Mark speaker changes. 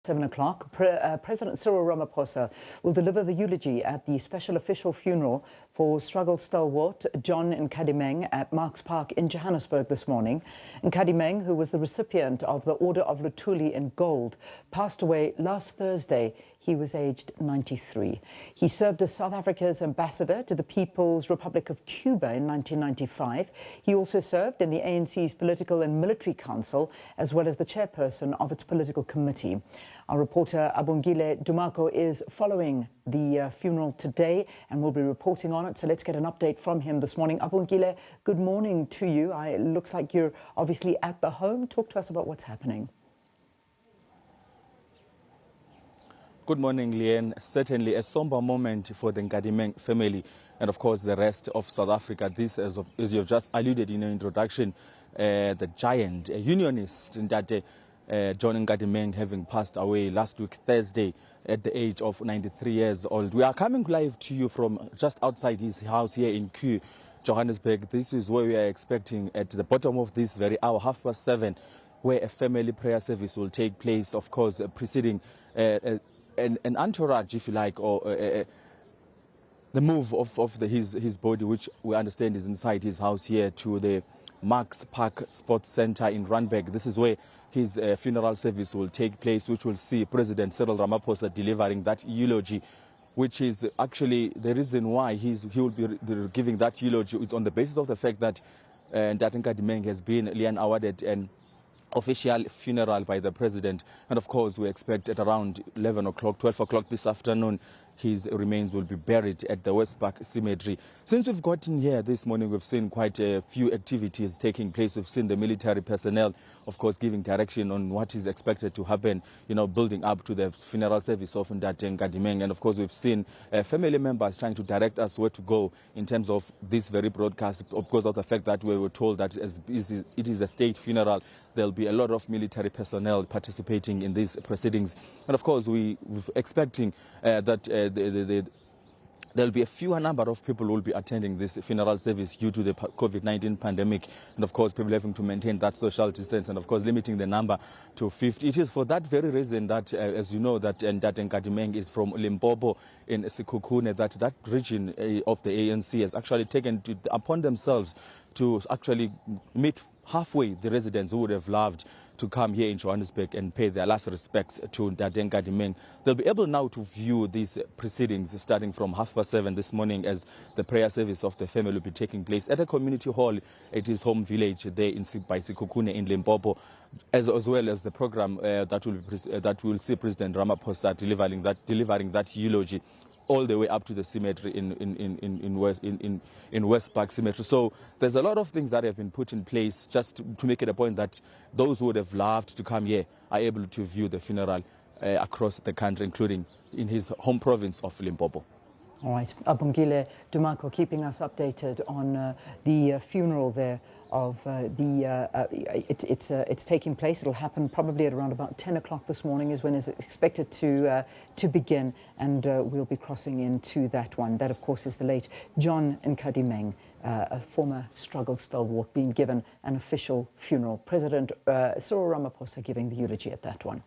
Speaker 1: 7 o'clock, President Cyril Ramaphosa will deliver the eulogy at the special official funeral for struggle stalwart John Nkadimeng at Marks Park in Johannesburg this morning. Nkadimeng, who was the recipient of the Order of Luthuli in gold, passed away last Thursday. He was aged 93. He served as South Africa's ambassador to the People's Republic of Cuba in 1995. He also served in the ANC's Political and Military Council, as well as the chairperson of its political committee. Our reporter Abongile Dumako is following the funeral today and will be reporting on it. So let's get an update from him this morning. Abongile, good morning to you. It looks like you're obviously at the home. Talk to us about what's happening.
Speaker 2: Good morning, Leanne. Certainly a somber moment for the Nkadimeng family and, of course, the rest of South Africa. This, as you've just alluded in your introduction, the giant unionist that John Nkadimeng having passed away last week, Thursday, at the age of 93 years old. We are coming live to you from just outside his house here in Cuba, Johannesburg. This is where we are expecting at the bottom of this very hour, 7:30, where a family prayer service will take place, of course, preceding an entourage, if you like, or the move of his body, which we understand is inside his house here, to the Marks Park Sports Center in Randburg. This is where his funeral service will take place, which will see President Cyril Ramaphosa delivering that eulogy, which is actually the reason why he will be giving that eulogy. It's on the basis of the fact that Nkadimeng has been awarded an official funeral by the president, and of course we expect at around 11 o'clock, 12 o'clock this afternoon, his remains will be buried at the West Park Cemetery. Since we've gotten here this morning, we've seen quite a few activities taking place. We've seen the military personnel, of course, giving direction on what is expected to happen, building up to the funeral service of Nkadimeng. And of course, we've seen family members trying to direct us where to go in terms of this very broadcast, because of the fact that we were told that as it is a state funeral, there'll be a lot of military personnel participating in these proceedings. And of course, we're expecting that there'll be a fewer number of people who will be attending this funeral service due to the COVID-19 pandemic. And of course, people having to maintain that social distance and of course limiting the number to 50. It is for that very reason that, as you know, that Nkadimeng is from Limpopo in Sekhukhune, that region of the ANC has actually taken upon themselves to actually meet halfway the residents who would have loved to come here in Johannesburg and pay their last respects to Nkadimeng. They'll be able now to view these proceedings starting from 7:30 this morning, as the prayer service of the family will be taking place at a community hall at his home village there by Sekhukhune in Limpopo, as well as the program that will see President Ramaphosa delivering that eulogy all the way up to the cemetery in West Park Cemetery. So there's a lot of things that have been put in place just to make it a point that those who would have loved to come here are able to view the funeral across the country, including in his home province of Limpopo.
Speaker 1: All right, Abongile Dumako keeping us updated on the funeral there of it's taking place. It'll happen probably at around about 10 o'clock this morning is when it's expected to begin, and we'll be crossing into that one. That, of course, is the late John Nkadimeng, a former struggle stalwart, being given an official funeral. President Cyril Ramaphosa giving the eulogy at that one.